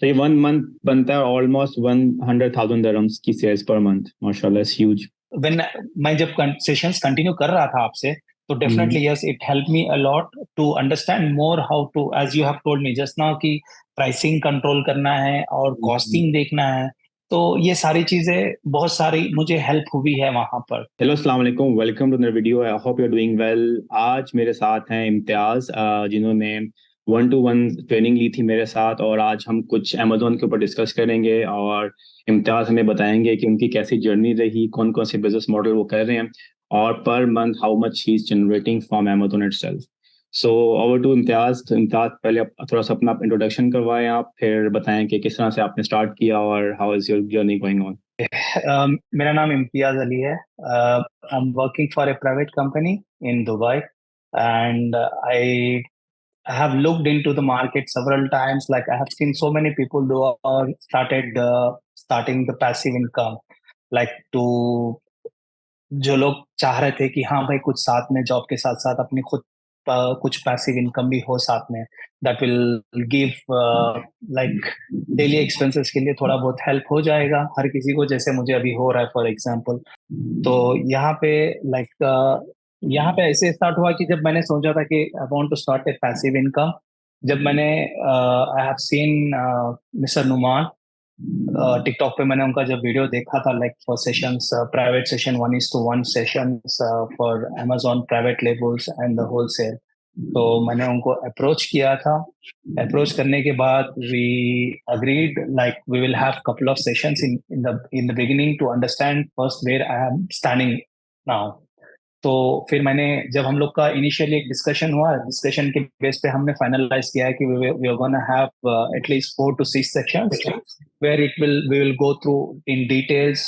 तो ये 1 मंथ बनता है ऑलमोस्ट 100,000 dirhams की सेल्स पर मंथ, माशाल्लाह, इट्स ह्यूज। व्हेन मैं जब सेशंस कंटिन्यू कर रहा था आपसे, तो definitely yes, it help me a lot to understand more how to, as you have told me just now, कि प्राइसिंग कंट्रोल करना है और कॉस्टिंग देखना है। तो ये सारी चीजें बहुत सारी मुझे हेल्प हुई है वहां पर। हेलो, अस्सलाम वालेकुम, welcome to the video. I hope you are doing well. आज मेरे साथ हैं इम्तियाज़, जिन्होंने 1-to-1 ट्रेनिंग ली थी मेरे साथ, और आज हम कुछ अमेजोन के ऊपर डिस्कस करेंगे। और इम्तियाज़ हमें बताएंगे कि उनकी कैसी जर्नी रही, कौन कौन से बिजनेस मॉडल वो कर रहे हैं, और पर month how much he is generating from Amazon itself. So over to Imtiaz. तो इम्तियाज़, पहले आप थोड़ा सा अपना इंट्रोडक्शन करवाएं, आप फिर बताएं कि किस तरह से आपने स्टार्ट किया और how is your journey going on. मेरा नाम इम्तियाज अली है। I am working for a private company in Dubai, and I have looked into the market several times. Like, I have seen so many people who are starting the passive income, like to, जो लोग चाह रहे थे कि हाँ भाई, कुछ साथ में जॉब के साथ साथ अपनी खुद कुछ पैसिव इनकम भी हो साथ में, that will give like daily expenses के लिए थोड़ा बहुत हेल्प हो जाएगा हर किसी को, जैसे मुझे अभी हो रहा है फॉर एग्जांपल। तो यहाँ पे लाइक यहाँ पे ऐसे स्टार्ट हुआ कि जब मैंने सोचा था कि I want to start a passive income, जब मैंने I have seen mister Numan TikTok पे, मैंने उनका जब वीडियो देखा था, like for sessions, private session 1:1 sessions for amazon private labels and the wholesale. तो मैंने उनको अप्रोच किया था। अप्रोच करने के बाद we agreed like we will have couple of sessions in the beginning to understand first where I am standing now. तो फिर मैंने, जब हम लोग का इनिशियली एक डिस्कशन हुआ, डिस्कशन के बेस पे हमने फाइनलाइज किया है कि we are gonna have at least 4 to 6 sections, where we will go through in details,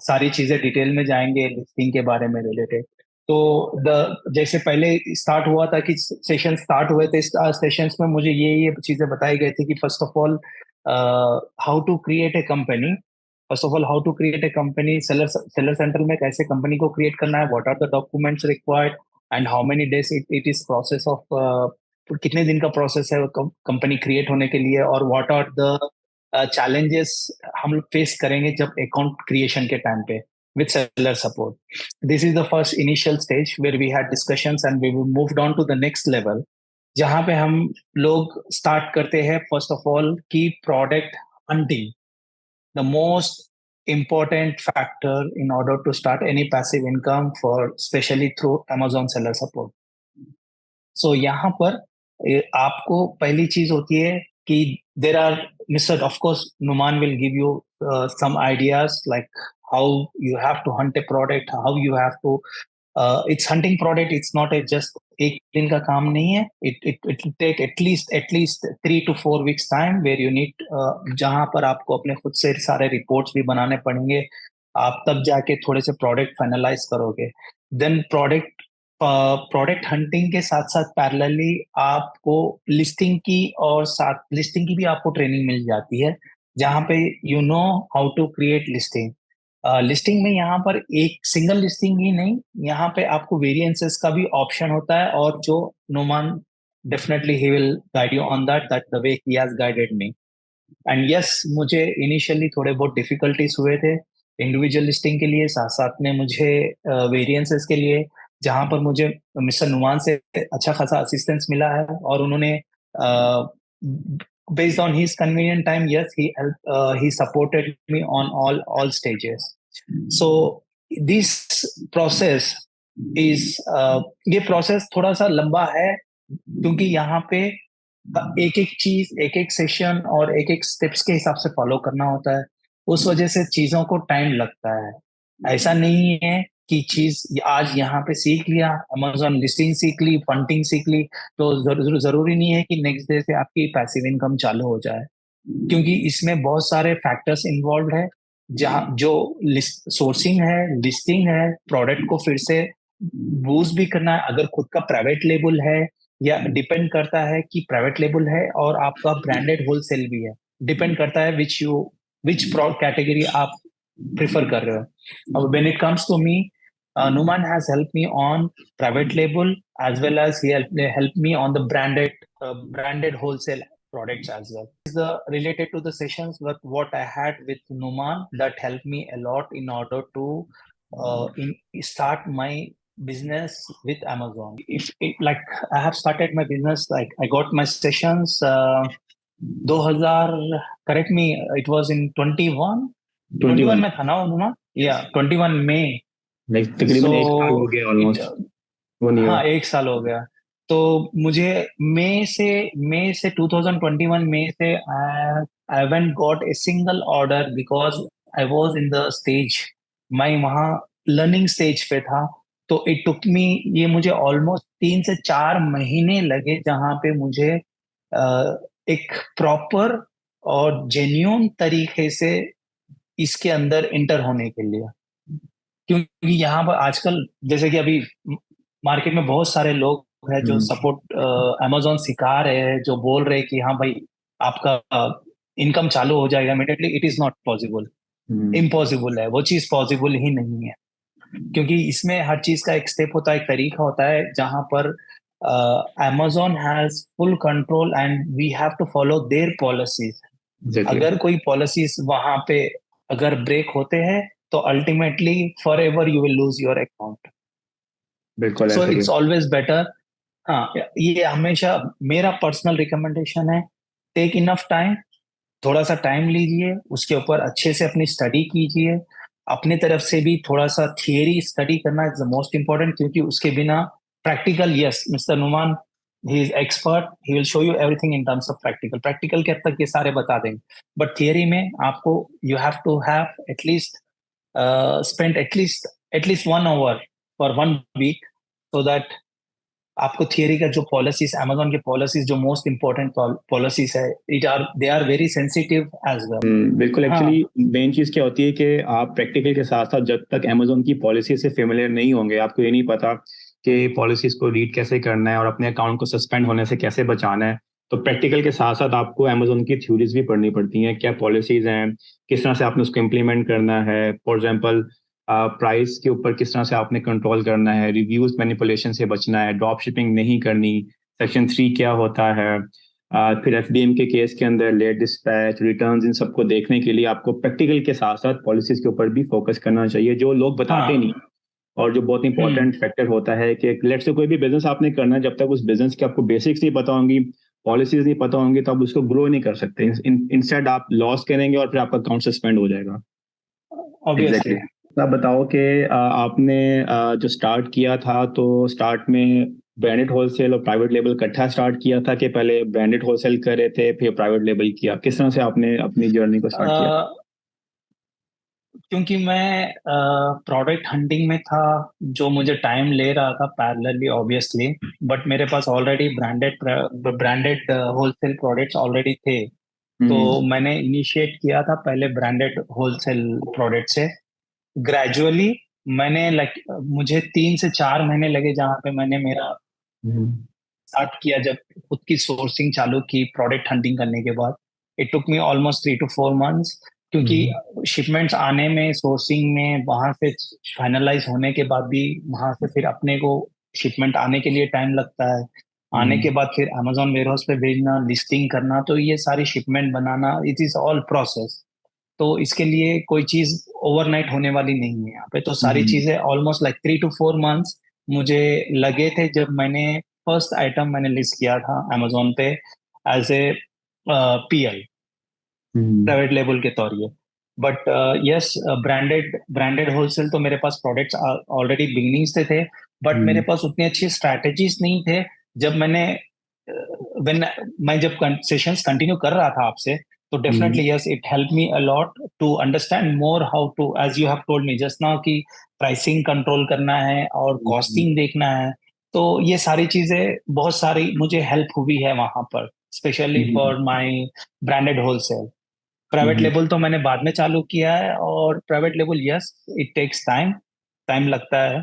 सारी चीजें डिटेल में जाएंगे लिस्टिंग के बारे में रिलेटेड। तो द जैसे पहले स्टार्ट हुआ था कि सेशन स्टार्ट हुए थे, सेशंस में मुझे ये चीजें बताई गई थी कि first of all how to create a company, first of all how to create a company, seller center में कैसे कंपनी को क्रिएट करना है, what are the documents required, and how many days it is process of, कितने दिन का process है company create होने के लिए, और व्हाट आर द चैलेंजेस हम लोग फेस करेंगे जब अकाउंट क्रिएशन के टाइम पे with seller support. This is the first initial stage where we had discussions and we moved on to the next level, जहां पे हम लोग स्टार्ट करते हैं फर्स्ट ऑफ ऑल की product hunting, the most important factor in order to start any passive income for, especially through Amazon seller support. So यहाँ पर आपको पहली चीज होती है कि there are, mister of course Numan will give you some ideas like how you have to hunt a product, how you have to, it's hunting product, it's not a just एक दिन का काम नहीं है, it will take at least 3 to 4 weeks time where you need, जहां पर आपको अपने खुद से सारे रिपोर्ट्स भी बनाने पड़ेंगे, आप तब जाके थोड़े से प्रोडक्ट फाइनलाइज करोगे। देन प्रोडक्ट हंटिंग के साथ साथ पैरेलली आपको लिस्टिंग की, और साथ लिस्टिंग की भी आपको ट्रेनिंग मिल जाती है, जहाँ पे you know how to create listing. Listing में यहाँ पर एक सिंगल लिस्टिंग ही नहीं, यहाँ पे आपको वेरिएंसेस का भी ऑप्शन होता है, और जो Noman definitely he will guide you on that the way he has guided me. And yes, मुझे इनिशियली थोड़े बहुत डिफिकल्टीज हुए थे इंडिविजुअल लिस्टिंग के लिए, साथ साथ में मुझे वेरिएंसेस के लिए, जहां पर मुझे मिस्टर नुमान से अच्छा खासा असिस्टेंस मिला है, और उन्होंने based on his convenient time, yes, he supported me on all stages. So this process is, ये प्रोसेस थोड़ा सा लंबा है, क्योंकि यहाँ पे एक एक चीज, एक एक सेशन और एक एक स्टेप्स के हिसाब से फॉलो करना होता है, उस वजह से चीजों को टाइम लगता है। ऐसा नहीं है कि चीज आज यहाँ पे सीख लिया, अमेजोन लिस्टिंग सीख ली, फंडिंग सीख ली, तो जरूरी नहीं है कि नेक्स्ट डे से आपकी पैसिव इनकम चालू हो जाए, क्योंकि इसमें बहुत सारे फैक्टर्स इन्वॉल्व है, जहाँ जो सोर्सिंग है, लिस्टिंग है, प्रोडक्ट को फिर से बूस्ट भी करना है, अगर खुद का प्राइवेट लेबल है, या डिपेंड करता है कि प्राइवेट लेबल है और आपका ब्रांडेड होलसेल भी है, डिपेंड करता है विच कैटेगरी आप प्रिफर कर रहे हो। अब when it comes to me, Numan has helped me on private label, as well as he helped me on the branded wholesale products as well. Is the related to the sessions with what I had with Numan that helped me a lot in order to start my business with Amazon. If it, like I have started my business, like I got my sessions 2000, correct me, it was in 21 21 में था ना Numan? Yeah, 21 May. Like तकरीबन एक साल हो So गया it almost 1 year. हाँ, एक साल हो गया. तो मुझे मई से 2021 मई से आई haven't got a single order because I was in the stage. मैं वहाँ लर्निंग स्टेज पे था. तो इट टुक मी, ये मुझे ऑलमोस्ट 3 से 4 महीने लगे जहाँ पे मुझे एक प्रॉपर और जेन्युइन तरीके से इसके अंदर इंटर होने के लिए. क्योंकि यहाँ पर आजकल जैसे कि अभी मार्केट में बहुत सारे लोग हैं जो सपोर्ट अमेजोन सिखा रहे हैं, जो बोल रहे हैं कि हाँ भाई आपका इनकम चालू हो जाएगा immediately. It is not possible, impossible है. वो चीज पॉसिबल ही नहीं है, क्योंकि इसमें हर चीज का एक स्टेप होता है, एक तरीका होता है जहां पर Amazon has full control and we have to follow their policies. अगर कोई पॉलिसीज वहां पे अगर ब्रेक होते हैं तो ultimately for ever you will lose your account. बिल्कुल सो ऐसे ही इट्स ऑलवेज बेटर. हाँ, ये हमेशा मेरा पर्सनल रिकमेंडेशन है. टेक इनफ टाइम, थोड़ा सा टाइम लीजिए, उसके ऊपर अच्छे से अपनी स्टडी कीजिए. अपनी तरफ से भी थोड़ा सा थियरी स्टडी करना इज द मोस्ट इम्पोर्टेंट, क्योंकि उसके बिना practical, yes mister Numan he is expert, he will show you everything in terms of practical. Practical के हद तक ये सारे बता देंगे, बट थियरी में आपको you have to have at least spend at least 1 hour for 1 week, so that आपको थियरी का जो पॉलिसीज, अमेजोन की पॉलिसीज जो मोस्ट इंपॉर्टेंट पॉलिसीज है, they are very sensitive as well. बिल्कुल. एक्चुअली मेन चीज क्या होती है कि आप प्रैक्टिकल के साथ साथ जब तक अमेजोन की पॉलिसी से फेमिलियर नहीं होंगे, आपको ये नहीं पता कि पॉलिसीज को रीड कैसे करना है और अपने अकाउंट को सस्पेंड होने से कैसे बचाना है. तो प्रैक्टिकल के साथ साथ आपको अमेजोन की थ्योरीज भी पढ़नी पड़ती हैं, क्या पॉलिसीज हैं, किस तरह से आपने उसको इम्प्लीमेंट करना है. फॉर एग्जाम्पल प्राइस के ऊपर किस तरह से आपने कंट्रोल करना है, रिव्यूज मैनिपुलेशन से बचना है, ड्रॉप शिपिंग नहीं करनी, सेक्शन 3 क्या होता है. फिर एफडीएम के केस के अंदर लेट डिस्पैच, रिटर्न्स, इन सबको देखने के लिए आपको प्रैक्टिकल के साथ साथ पॉलिसीज के ऊपर भी फोकस करना चाहिए, जो लोग बताते नहीं. और जो बहुत इंपॉर्टेंट फैक्टर होता है कि लेट से कोई भी बिजनेस आपने करना है, जब तक उस बिजनेस के आपको बेसिक्स नहीं पता होंगी, पॉलिसीज नहीं पता होंगी, तो आप उसको ग्रो नहीं कर सकते. इंस्टेड आप लॉस करेंगे और फिर आपका अकाउंट सस्पेंड हो जाएगा. ऑब्वियसली. आप बताओ कि आपने जो स्टार्ट किया था, तो स्टार्ट में ब्रांडेड होलसेल और प्राइवेट लेबल इकट्ठा स्टार्ट किया था कि पहले ब्रांडेड होलसेल कर रहे थे फिर प्राइवेट लेबल किया? किस तरह से आपने अपनी जर्नी को स्टार्ट किया? क्योंकि मैं प्रोडक्ट हंटिंग में था, जो मुझे टाइम ले रहा था पैरेलली ऑब्वियसली, बट मेरे पास already branded wholesale products already थे. तो मैंने इनिशिएट किया था पहले ब्रांडेड होलसेल प्रोडक्ट से. ग्रेजुअली मैंने मुझे 3 से 4 महीने लगे जहाँ पे मैंने मेरा स्टार्ट किया, जब खुद की सोर्सिंग चालू की प्रोडक्ट हंटिंग करने के बाद. It took me almost 3 to 4 months, क्योंकि शिपमेंट्स आने में, सोर्सिंग में, वहां से फाइनलाइज होने के बाद भी वहां से फिर अपने को शिपमेंट आने के लिए टाइम लगता है. आने के बाद फिर अमेजोन वेयरहाउस पे भेजना, लिस्टिंग करना, तो ये सारी shipment banana, it is all process. तो इसके लिए कोई चीज ओवरनाइट होने वाली नहीं है यहाँ पे. तो सारी चीजें ऑलमोस्ट 3 to 4 months मुझे लगे थे. जब मैंने फर्स्ट आइटम मैंने लिस्ट किया था अमेजोन पे as a PL, private label के तौर ये. बट यस, ब्रांडेड होलसेल तो मेरे पास प्रोडक्ट्स ऑलरेडी बिगिनिंग से थे, बट मेरे पास उतनी अच्छी स्ट्रैटेजीज नहीं थे. जब मैं जब सेशंस कंटिन्यू कर रहा था आपसे, तो definitely yes, it help me a lot to understand more how to, as you have told me just now, कि प्राइसिंग कंट्रोल करना है और कॉस्टिंग देखना है. तो ये सारी चीजें बहुत सारी मुझे हेल्प हुई है वहां पर, specially for my branded wholesale. Private label तो मैंने बाद में चालू किया है, और private label yes, it takes time लगता है.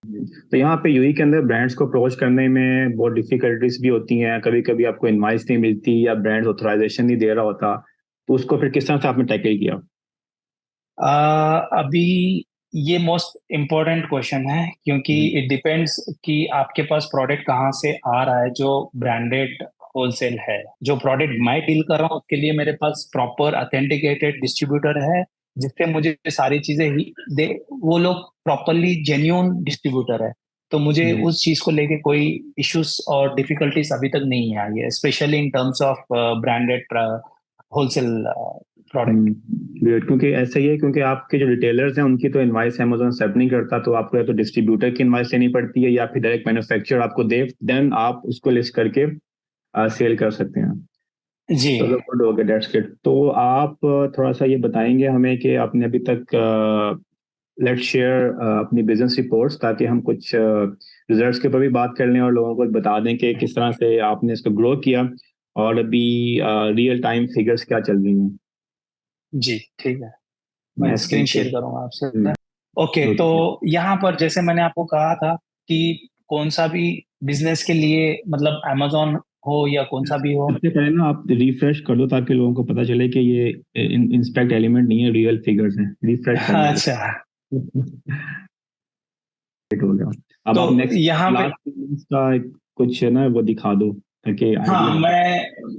तो यहाँ पे यूई के अंदर ब्रांड्स को अप्रोच करने में बहुत डिफिकल्टीज भी होती हैं. कभी कभी आपको इनवाइस नहीं मिलती या ब्रांड ऑथराइजेशन नहीं दे रहा होता, तो उसको फिर किस तरह से आपने टैकल किया? अभी ये मोस्ट इम्पोर्टेंट क्वेश्चन है, क्योंकि इट डिपेंड्स कि आपके पास प्रोडक्ट कहाँ से आ रहा है. जो ब्रांडेड होलसेल है। जो प्रोडक्ट मैं डील कर रहा हूँ उसके लिए मेरे पास प्रॉपर ऑथेंटिकेटेड डिस्ट्रीब्यूटर है, जिससे मुझे सारी चीजें ही दे, वो लोग प्रॉपरली जेन्युइन डिस्ट्रीब्यूटर है। तो मुझे हम्म, उस चीज को लेके कोई इश्यूज और डिफिकल्टीज अभी तक नहीं आई है, specially in terms of branded wholesale product. Great, क्योंकि ऐसा ही है, क्योंकि आपके जो रिटेलर्स हैं उनकी तो इनवाइस अमेजोन एक्सेप्ट नहीं करता, तो आपको या तो डिस्ट्रीब्यूटर की इनवाइस लेनी पड़ती है या फिर डायरेक्ट मैन्युफैक्चरर आपको दे, देन आप उसको लिस्ट करके सेल कर सकते हैं। जी चलो गुड हो गया, दैट्स गुड। तो आप थोड़ा सा ये बताएंगे हमें कि आपने अभी तक, लेट्स शेयर अपनी बिजनेस रिपोर्ट्स, ताकि हम कुछ रिजल्ट्स के ऊपर भी बात कर लें और लोगों को बता दें कि किस तरह से आपने इसको ग्रो किया और अभी रियल टाइम फिगर्स क्या चल रही हैं। जी, ठीक है, मैं यस, स्क्रीन थैंक शेयर करूंगा आपसे। यू। ओके, तो यहाँ पर जैसे मैंने आपको कहा था कि कौन सा भी बिजनेस के लिए, मतलब amazon हो या कौन सा भी हो। सबसे पहले ना आप रिफ्रेश कर दो ताकि लोगों को पता चले कि ये इंस्पेक्ट एलिमेंट नहीं है, रियल फिगर्स हैं। रिफ्रेश करना है। अच्छा, Great हो गया। अब तो आप नेक्स्ट यहाँ पे, लास्ट का कुछ है ना वो दिखा दो ताकि हाँ, आइडिया।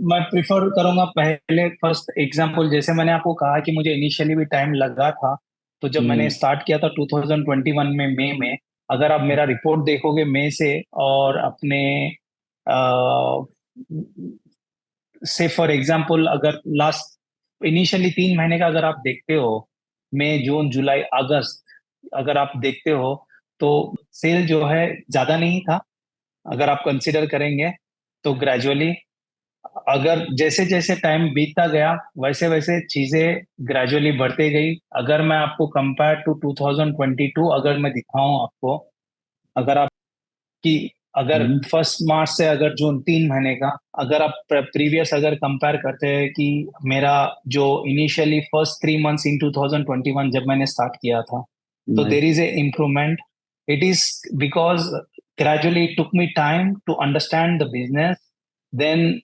मैं प्रिफर करूंगा पहले फर्स्ट एग्जांपल। जैसे मैंने आपको कहा कि मुझे इनिशियली भी टाइम लगा था, तो जब मैंने हम्म स्टार्ट किया था 2021 में मई में, अगर आप मेरा रिपोर्ट देखोगे मई से, और अपने से फॉर एग्जांपल अगर लास्ट इनिशियली 3 महीने का अगर आप देखते हो, मई जून जुलाई अगस्त, अगर आप देखते हो तो सेल जो है ज्यादा नहीं था। अगर आप कंसिडर करेंगे तो ग्रेजुअली, अगर जैसे जैसे टाइम बीतता गया वैसे वैसे चीजें ग्रेजुअली बढ़ते गई। अगर मैं आपको कंपेयर टू 2022 अगर मैं दिखाऊं आपको, अगर आप कि अगर हम्म, 1 मार्च से अगर जून 3 महीने का, अगर आप प्रीवियस अगर कंपेयर करते हैं कि मेरा जो इनिशियली फर्स्ट 3 मंथ्स इन 2021 जब मैंने स्टार्ट किया था, तो nice. There is a improvement. It is because gradually it took me time to understand the business. Then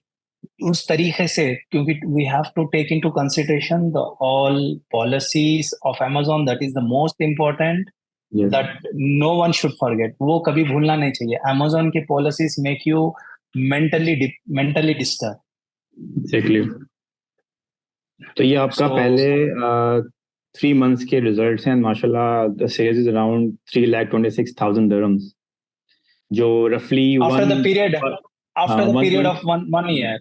उस तरीके से, क्योंकि we have to take into consideration the all policies of amazon, that is the most important, yes, that no one should forget, वो कभी भूलना नहीं चाहिए। amazon की policies make you mentally disturb. Exactly. तो ये आपका सो पहले 3 मंथ्स के रिजल्ट्स हैं माशाल्लाह। The sales is around 3,26,000 dirhams, जो रफली after one the period, after the one period month. Of one year.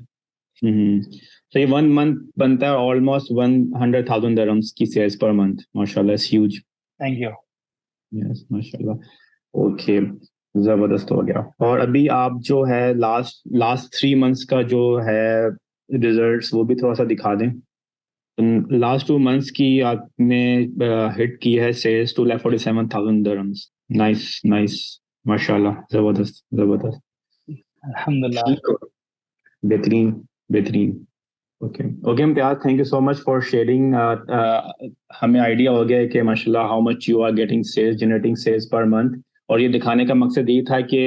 तो ये 1 मंथ बनता है ऑलमोस्ट 100,000 dirhams की सेल्स पर मंथ। माशाल्लाह, it's huge. Thank you. Yes, माशाल्लाह। ओके, जबरदस्त हो गया। और अभी आप जो है लास्ट लास्ट 3 मंथ्स का जो है रिजल्ट्स, वो भी थोड़ा सा दिखा दें। लास्ट 2 मंथ्स की आपने हिट की है सेल्स 2,47,000 dirhams। नाइस नाइस, माशाल्लाह, जबरदस्त जबरदस्त। अल्हम्दुलिल्लाह। ठीक हो, बेहतरीन बेहतरीन। Okay okay Imtiaz, thank you so much for sharing. हमें आइडिया हो गया है कि माशाल्लाह how much you are getting sales, generating sales per month. और ये दिखाने का मकसद ये था कि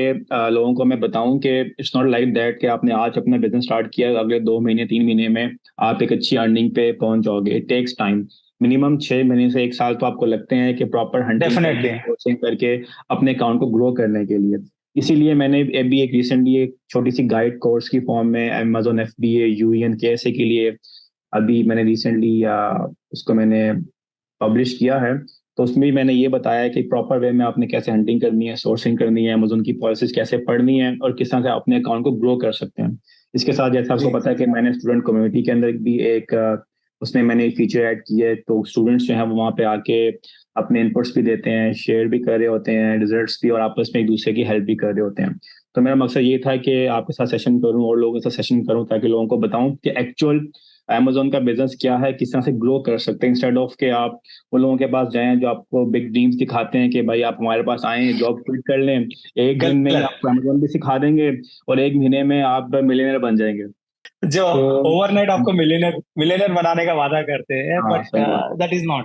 लोगों को मैं बताऊं कि इट्स नॉट लाइक दैट कि आपने आज अपना बिजनेस स्टार्ट किया, अगले 2 महीने 3 महीने में आप एक अच्छी अर्निंग पे पहुंच जाओगे। It takes time. मिनिमम 6 महीने से 1 साल तो आपको लगते हैं कि प्रॉपर हंटिंग करके, डेफिनेटली। कोचिंग करके अपने अकाउंट को ग्रो करने के लिए। इसीलिए मैंने अभी एक रिसेंटली एक छोटी सी गाइड कोर्स की फॉर्म में अमेजोन FBA यूएन कैसे के लिए अभी मैंने रिसेंटली उसको मैंने पब्लिश किया है। तो उसमें भी मैंने ये बताया है कि प्रॉपर वे में आपने कैसे हंटिंग करनी है, सोर्सिंग करनी है, अमेजोन की पॉलिसीज कैसे पढ़नी है और किस तरह से अपने अकाउंट को ग्रो कर सकते हैं। इसके साथ जैसे आपको जी पता है कि मैंने स्टूडेंट कम्युनिटी के अंदर भी एक उसमें मैंने फीचर ऐड किया है, तो स्टूडेंट्स जो हैं वो वहाँ पे आके अपने इनपुट्स भी देते हैं, शेयर भी कर रहे होते हैं रिजल्ट्स भी, और आपस में एक दूसरे की हेल्प भी कर रहे होते हैं। तो मेरा मकसद ये था कि आपके साथ सेशन करूं और लोगों के साथ सेशन करूं ताकि लोगों को बताऊं कि एक्चुअल अमेजोन का बिजनेस क्या है, किस तरह से ग्रो कर सकते हैं, इंस्टेड ऑफ के आप उन लोगों के पास जाएं जो आपको बिग ड्रीम्स दिखाते हैं कि भाई आप हमारे पास आए, जॉब क्विट कर लें, एक दिन में ही गलत। आपको अमेजोन भी सिखा देंगे और 1 महीने में आप मिलियनर बन जाएंगे। जो तो ओवरनाइट आपको मिलियनर मिलियनर बनाने का वादा करते हैं, हाँ, बट सही बात। That is not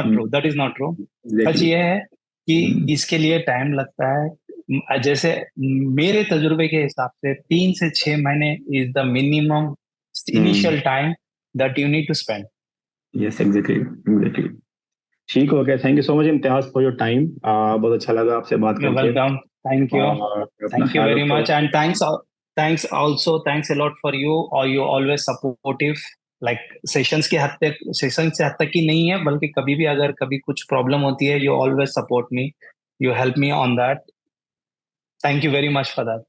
true, that is not true. Such exactly. ये है कि इसके लिए टाइम लगता है। जैसे मेरे तजुर्बे के हिसाब से 3 से 6 महीने is the minimum hmm, initial time that you need to spend. Yes, exactly exactly. ठीक हो गया, thank you so much Imtiaz for your time. बहुत अच्छा लगा आपसे बात करके। वेलकम। Thank you. और अपना थैंक यू ख्याल वेरी रखो। Much, and thanks a lot for you, or you always supportive. Like sessions से हद तक ही नहीं है, बल्कि कभी भी अगर कभी कुछ प्रॉब्लम होती है, you always support me, you help me on that. Thank you very much for that.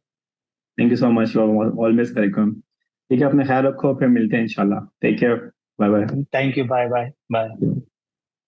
Thank you so much, you are always welcome. ठीक है, अपने ख्याल रखो, फिर मिलते हैं इंशाल्लाह। Take care, bye bye. Thank you. Bye bye. Bye.